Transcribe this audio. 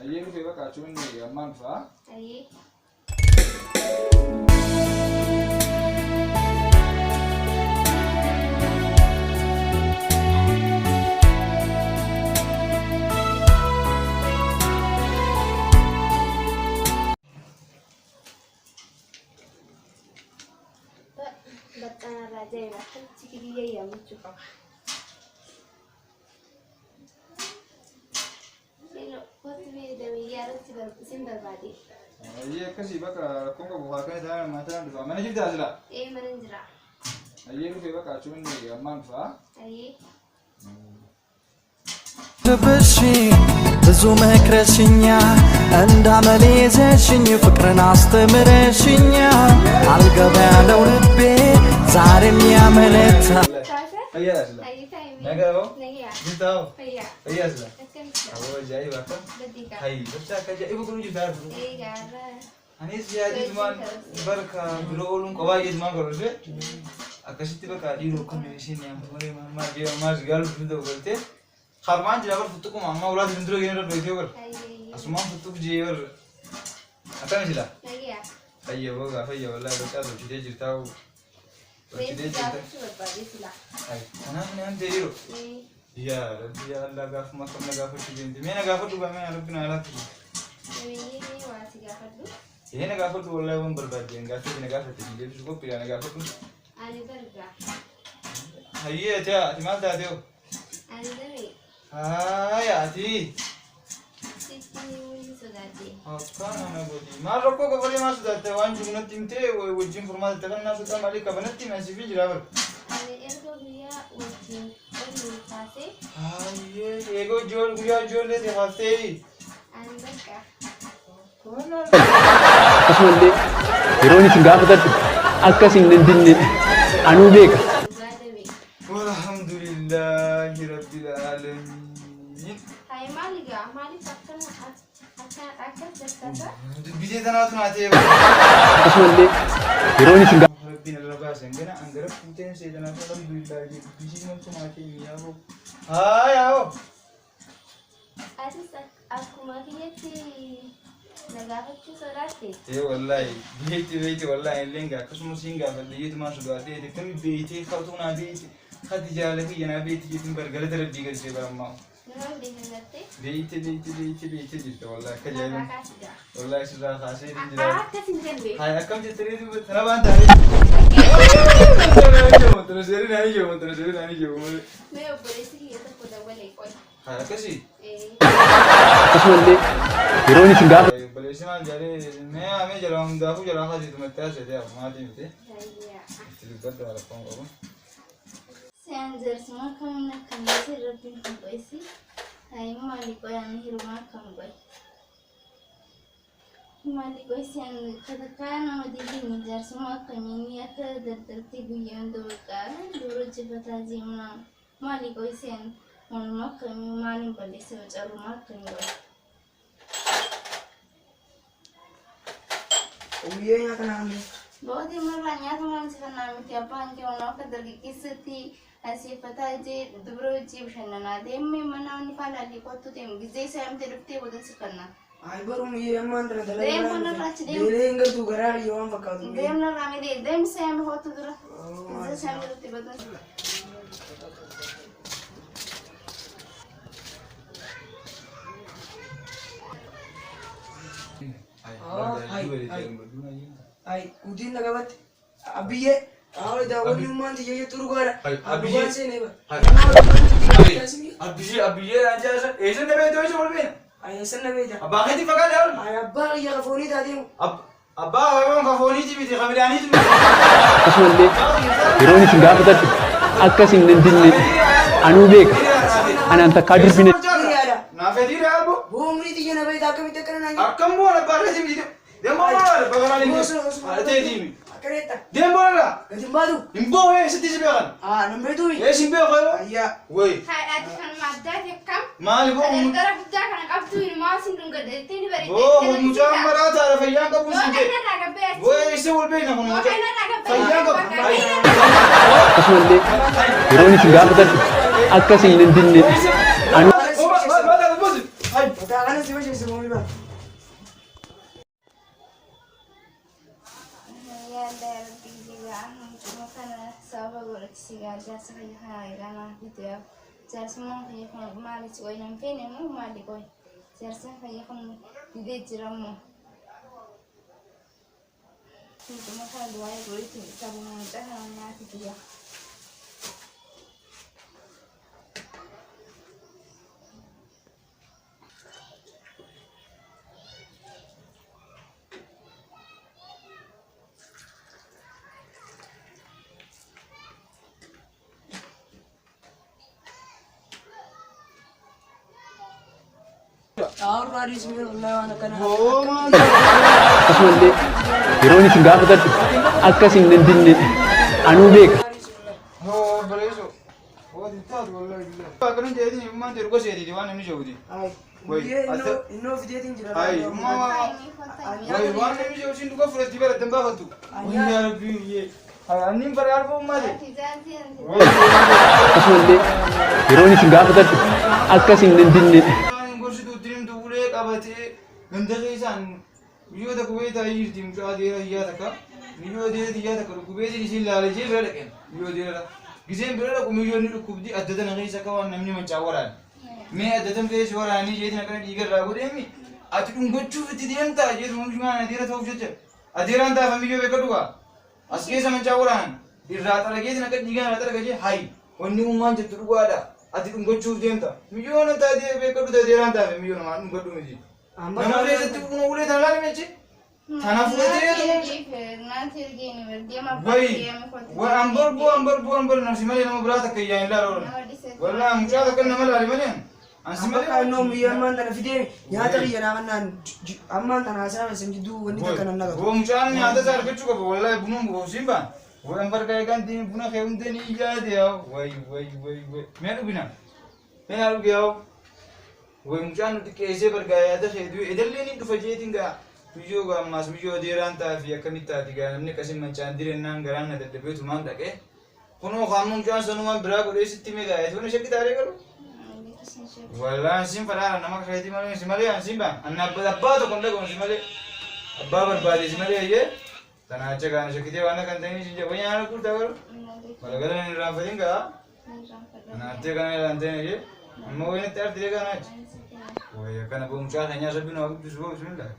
Ayyee dhufee bakka achuun ammaan dhufaa. Ayyee. Bakka raja ya, kan cikgu ya lucu kok. Berbadi. Ayyee akkasii bakka rakkoon qabu haa kan isaa maataan dhufaa. Mana jirtaa jira? Mana jira. Ayyee dhufee bakka achuun ammaan dhufaa. Ayyee. تبشي بزو مكرشنيا እንዳመሌ ዘሽኝ ፍቅርን አስተምረሽኛ አልገባ ያለው ልቤ ዛሬም ያመለታ Fayyaa jira. Nagaa jirtaa? Fayyaa jira. Awwa ajaa'iba akka. Hayi gocha akka ajaa'iba kun jirtaa? Anis yaadisumaan barka biroo ooluun qophaa geessumaan godhate akkasitti bakka dhiiroo kan isheen malee maas gaalu ta'u galtee harmaan jira bar futtuquma amma ulaati hin dura geenye dhoytee bar asumaan futtuq jee bar akkana jira. Fayyaa boga fayyaa wallahi gocha tolchitee jirtaa. Kanaaf naan ta'eeru. Yaa rabbi yaa Allah gaafuma kam na gaafachuu deemte. Mee na gaafadhu gaa mee rabbi na laaftu. Na gaafadhu wallahi waan barbaadeen gaafate na gaafate deebisu qophii na gaafadhu. Hayyee ati maal taatee? Ati. Akkana na godhi. Maal rakkoo qofalee maal sodaate waan jiru natti himtee wajjin furmaata takannaa sodaa maalii qaba natti hime asii fi jira bara. Eegoo guyyaa ijoollee ta'e haaftee. Akkasumallee yeroo isin gaafatadhu akkasiin hin dinne anuu beeka. Alhamdulillahi rabbil aalamiin. Dubbilee tanaatu naa ta'e. Akkasumallee yeroo isin Rabbiin irra baasan gana angara fuuteen seetanaa ta'e alhamdulillahi dubbisiin wanti naa ta'e miyaa'oo. Yaa'oo. Akkuma kiyyatti nagaafachuu sodaatte. Wallahi beekti wallahi illee akkasumas siin gaafadhe yeetumaa sodaatee akkami beektee ka'utuu naa beekte hati jaalati yanaa beekti jechuun bargalata rabbii galchee barammaa. Beekte jirte wallahi akka jaalan wallahi sirraa kaasee jira. Haa akkam jettee sana waan taa'ee. Tana seerri naani jiru malee. Mee obboleessi kiyya tokko dabalee qoy. Haa akkasii. akkasumallee yeroo isin gaafatadhu Obboleessi maal jedhee mee jalaa hundaafuu jalaa kaasitu mattee asirraa maatii miti. Itti dubbadda rakkoon qabu. Sean zersuma kamna kamse rabbi kubaisi hai maliko yani hiruma kambai maliko sean katakana madili ni zersuma kamini ata dadati guyando bakara duro jibata jimna maliko sean onma kami mani balise charuma kambai Uye ya kaname बहुत ही मरवानिया तो मन से करना में क्या पान के उन्होंने कदर की किस्से थी ऐसे पता है जे दुबरो जीव शनना दे में मना निकाला ली को तो ते गिजे से हम तेरे पे बोल से करना ay barum ye amman tra dala them को ना राच them dele engar tu garar yo am bakadu them ना रामे दे देम से हम हो तो दुरा गिजे से हम तेरे पे बोल ay udin nagabat abiye awal da wani man ti ye turu gara abiye se ne ba Abiyye anjaa eessan dabee ta'uu isa walbeen. ay san nabe da Abbaa keetti fagaadha ol. ay abba ya gafoni da dem Abbaa waan kafooniiti miti kamidaaniiti miti. akkasumallee yeroo isin gaafatadhu akkasiin hin dinne anuu beeka anaan takkaa dubbine. Naafeetiidha albo. bomri ti ye nabe da kamite kana nani Akkam boona abbaa keetti miti. Deemaa boona bagaraan inni. Haala ta'eetiimi. akareta Deemaa boona. gadimbadu Himboo hee sitti si beekan. nambe tu Ee si beekan yoo. ayya Wey hai ati kan madda te kam maali boo ada gara budda kan qabdu hin ma sin dunga de te ni bari boo mucaan maraa taara fayyaan qabu yo si kana ta'e. naga be Wey isa walbeen kun yo mucaan. kana naga be Fayyaan qabu. akkasumallee yeroo isin gaafatadhu akkasiin hin dinne anuu Maata bosi. Hai. Patala أنا سويت شيء سووني بقى. يا دار بيجي عنهم شو كان سبب ولا كسيجا جالس في هاي أنا فيديو جالس ما في يكون مالي شوي نمكن مو مالي كوي جالس في يكون ديدي جرامو itu masa dua ya gue itu sabun muda hanya tiga. Tahu hari sembilan lawan anak. akkasumallee yeroo isin gaafatadhu akkas hin dandinne anuu beeka. هو بريسو هو دكتور والله بالله كانوا جايين ما ادري قصي دي وانا مش جودي Ay. Woi, إنه فيديو تنجر. هاي ما وي وانا مش جودي ندو كفر تبر تنبا فتو يا ربي هاي اني برار بو ما دي akkasumallee yeroo isin gaafatadhu akkas hin dandinne gorsi tu dirim tu ule qabate gandaqi san yo da kuweta yirti mucha de ya taka yo de ya taka kuweti ni sila le je bere ken yo de la gizem bere ko mi yo ni kubdi addada na gaisa ka wan namni man chawaran me addadam ke shwara ni je na kan digar rago de mi ati dum gochu fiti demta je dum juma na dira tawf jeje adiran ta fami yo be kaduwa aske sa man chawaran irra ta lage na kan digar na ta lage hai onni umman je turwada ati dum gochu demta mi yo na ta de be kadu de diran ta mi yo na dum godu mi ji nama le se tu no ule ta la me ji thana fu de wa ambar na simale na brata ke ya ila ro wala mucha ta kan nama la mane an simale Amaka no mi yaman da fide ya ta yana wannan amma tana sa sun ji du wani ta kanan naga. wo mucha ni anda sar ke chuko wala bunum bo simba wo ambar ka kan din buna ke unde ni ya de wai me ru bina me aru ge wo mucha no ke ese bar ga ya da ke du edalle ni du faje tinga tujo ga mas mijo diran ta fi akamita diga namne kasim man chandire nan garan na de betu man da ke kono khamun mucha sonu man bra ko sitti me ga ya to ne shakki tare karo wala sim farara nama khayti male simale simba anna abba to konda kon simale abba bar badi simale ye tana chega na shakki de wana kan tani jinja wanya ku ta karo wala gala ni ram fadinga na te kana lan tani ye amma wena tar dire kana wo ya kana bo mucha kanya sabino bisbo bismillah